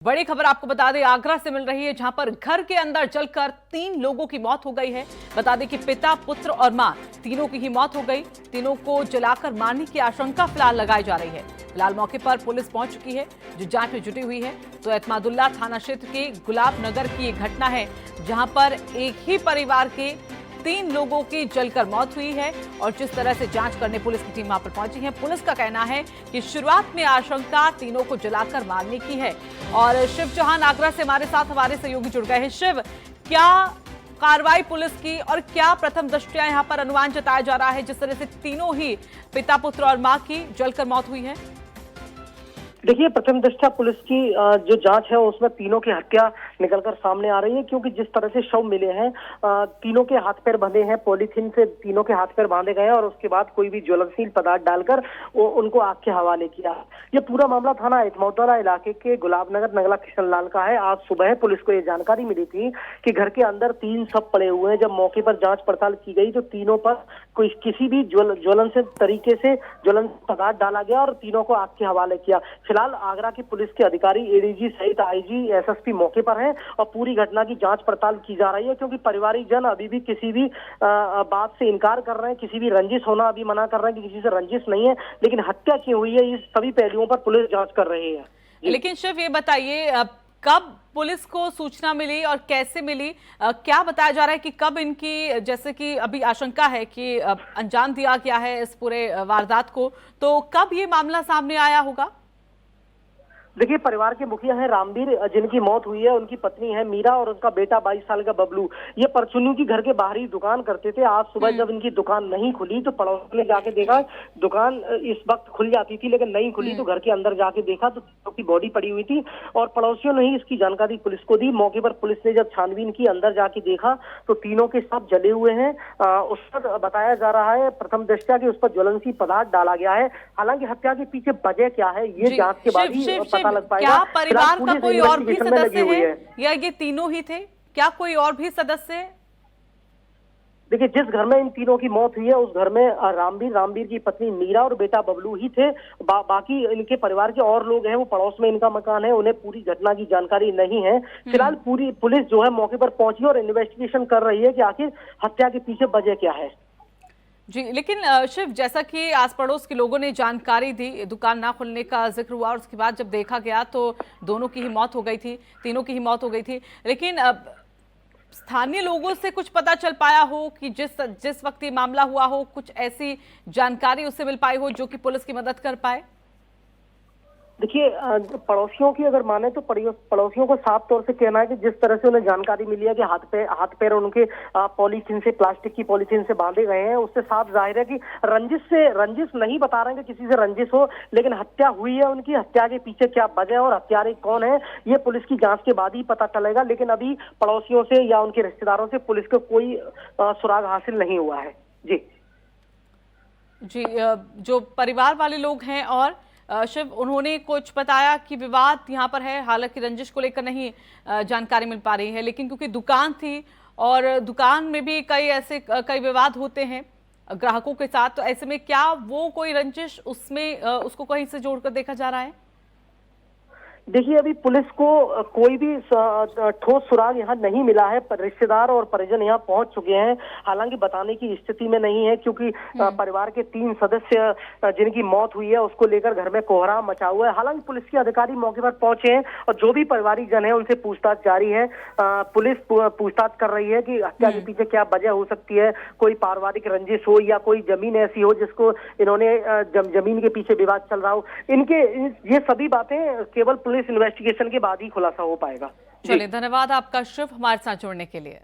बड़ी खबर आपको बता दें, आगरा से मिल रही है, जहां पर घर के अंदर जलकर 3 लोगों की मौत हो गई है। बता दें कि पिता, पुत्र और मां तीनों की ही मौत हो गई। तीनों को जलाकर मारने की आशंका फिलहाल लगाई जा रही है। फिलहाल मौके पर पुलिस पहुंच चुकी है, जो जांच में जुटी हुई है। तो एतमादुल्ला थाना क्षेत्र के गुलाब नगर की ये घटना है, जहां पर एक ही परिवार के 3 लोगों की जलकर मौत हुई है। और जिस तरह से जांच करने पुलिस की टीम वहां पर पहुंची है, पुलिस का कहना है कि शुरुआत में आशंका तीनों को जलाकर मारने की है। और शिव चौहान आगरा से हमारे सहयोगी जुड़ गए हैं। शिव, क्या कार्रवाई पुलिस की और क्या प्रथम दृष्टया यहां पर अनुमान जताया जा रहा है, जिस तरह से तीनों ही पिता, पुत्र और मां की जलकर मौत हुई है? देखिए, प्रथम दृष्टया पुलिस की जो जांच है उसमें तीनों की हत्या निकलकर सामने आ रही है, क्योंकि जिस तरह से शव मिले हैं, तीनों के हाथ पैर बंधे हैं, पॉलीथीन से तीनों के हाथ पैर बांधे गए हैं और उसके बाद कोई भी ज्वलनशील पदार्थ डालकर उनको आग के हवाले किया। ये पूरा मामला थाना एतमादुल्ला इलाके के गुलाबनगर नगला किशनलाल का है। आज सुबह पुलिस को ये जानकारी मिली थी कि घर के अंदर 3 शव पड़े हुए हैं। जब मौके पर जांच पड़ताल की गई तो तीनों पर कोई किसी भी ज्वलनशील तरीके से ज्वलन पदार्थ डाला गया और तीनों को आग के हवाले किया। फिलहाल आगरा की पुलिस के अधिकारी, एडीजी सहित आईजी, एसएसपी मौके पर हैं और पूरी घटना की जांच पड़ताल की जा रही है, क्योंकि पारिवारिक जन अभी भी किसी भी बात से इनकार कर रहे हैं, किसी भी रंजिश होना अभी मना कर रहे हैं कि किसी से रंजिश नहीं है, लेकिन हत्या की हुई है, इस सभी पहलुओं पर पुलिस जांच कर रही है। लेकिन शिव, ये बताइए, कब पुलिस को सूचना मिली और कैसे मिली? क्या बताया जा रहा है कि कब इनकी, जैसे कि अभी आशंका है कि अंजाम दिया गया है इस पूरे वारदात को, तो कब ये मामला सामने आया होगा? देखिए, परिवार के मुखिया हैं रामवीर, जिनकी मौत हुई है। उनकी पत्नी है मीरा और उनका बेटा 22 साल का बबलू। ये परचूनी की घर के बाहर ही दुकान करते थे। आज सुबह जब इनकी दुकान नहीं खुली तो पड़ोस ने जाके देखा, दुकान इस वक्त खुल जाती थी लेकिन नहीं खुली, तो घर के अंदर जाके देखा तो तीनों की बॉडी पड़ी हुई थी और पड़ोसियों ने ही इसकी जानकारी पुलिस को दी। मौके पर पुलिस ने जब छानबीन की, अंदर जाके देखा तो तीनों के शव जले हुए हैं। उस पर बताया जा रहा है प्रथम दृष्टया कि उस पर ज्वलनशील पदार्थ डाला गया है। हालांकि हत्या के पीछे वजह क्या है ये जांच के बाद ही पता लग पाएगा। क्या परिवार का कोई और भी सदस्य है या ये तीनों ही थे? क्या कोई और भी सदस्य है? देखिए, जिस घर में इन तीनों की मौत हुई है उस घर में रामवीर की पत्नी मीरा और बेटा बबलू ही थे। बाकी इनके परिवार के और लोग हैं, वो पड़ोस में इनका मकान है, उन्हें पूरी घटना की जानकारी नहीं है। फिलहाल पूरी पुलिस जो है मौके पर पहुंची और इन्वेस्टिगेशन कर रही है कि आखिर हत्या के पीछे वजह क्या है। जी, लेकिन शिव, जैसा कि आस पड़ोस के लोगों ने जानकारी दी, दुकान ना खुलने का जिक्र हुआ और उसके बाद जब देखा गया तो दोनों की ही मौत हो गई थी, तीनों की ही मौत हो गई थी। लेकिन स्थानीय लोगों से कुछ पता चल पाया हो कि जिस वक्त ये मामला हुआ हो, कुछ ऐसी जानकारी उससे मिल पाई हो जो कि पुलिस की मदद कर पाए? देखिए, पड़ोसियों की अगर माने तो पड़ोसियों को साफ तौर से कहना है कि जिस तरह से उन्हें जानकारी मिली है कि हाथ पैर उनके पॉलीथीन से, प्लास्टिक की पॉलीथीन से बांधे गए हैं, उससे साफ जाहिर है कि रंजिश नहीं बता रहे हैं कि किसी से रंजिश हो, लेकिन हत्या हुई है उनकी। हत्या के पीछे क्या वजह और हत्यारे कौन है ये पुलिस की जांच के बाद ही पता चलेगा। लेकिन अभी पड़ोसियों से या उनके रिश्तेदारों से पुलिस को कोई सुराग हासिल नहीं हुआ है। जी, जो परिवार वाले लोग हैं और शिव, उन्होंने कुछ बताया कि विवाद यहाँ पर है, हालांकि रंजिश को लेकर नहीं जानकारी मिल पा रही है, लेकिन क्योंकि दुकान थी और दुकान में भी कई विवाद होते हैं ग्राहकों के साथ, तो ऐसे में क्या वो कोई रंजिश उसमें उसको कहीं से जोड़कर देखा जा रहा है? देखिए, अभी पुलिस को कोई भी ठोस सुराग यहाँ नहीं मिला है। रिश्तेदार और परिजन यहाँ पहुंच चुके हैं, हालांकि बताने की स्थिति में नहीं है, क्योंकि परिवार के 3 सदस्य जिनकी मौत हुई है उसको लेकर घर में कोहराम मचा हुआ है। हालांकि पुलिस के अधिकारी मौके पर पहुंचे हैं और जो भी पारिवारिक जन है उनसे पूछताछ जारी है। पुलिस पूछताछ कर रही है कि हत्या के पीछे क्या वजह हो सकती है, कोई पारिवारिक रंजिश हो या कोई जमीन ऐसी हो जिसको इन्होंने जमीन के पीछे विवाद चल रहा हो। ये सभी बातें केवल पुलिस इन्वेस्टिगेशन के बाद ही खुलासा हो पाएगा। चलिए, धन्यवाद आपका शिव, हमारे साथ जुड़ने के लिए।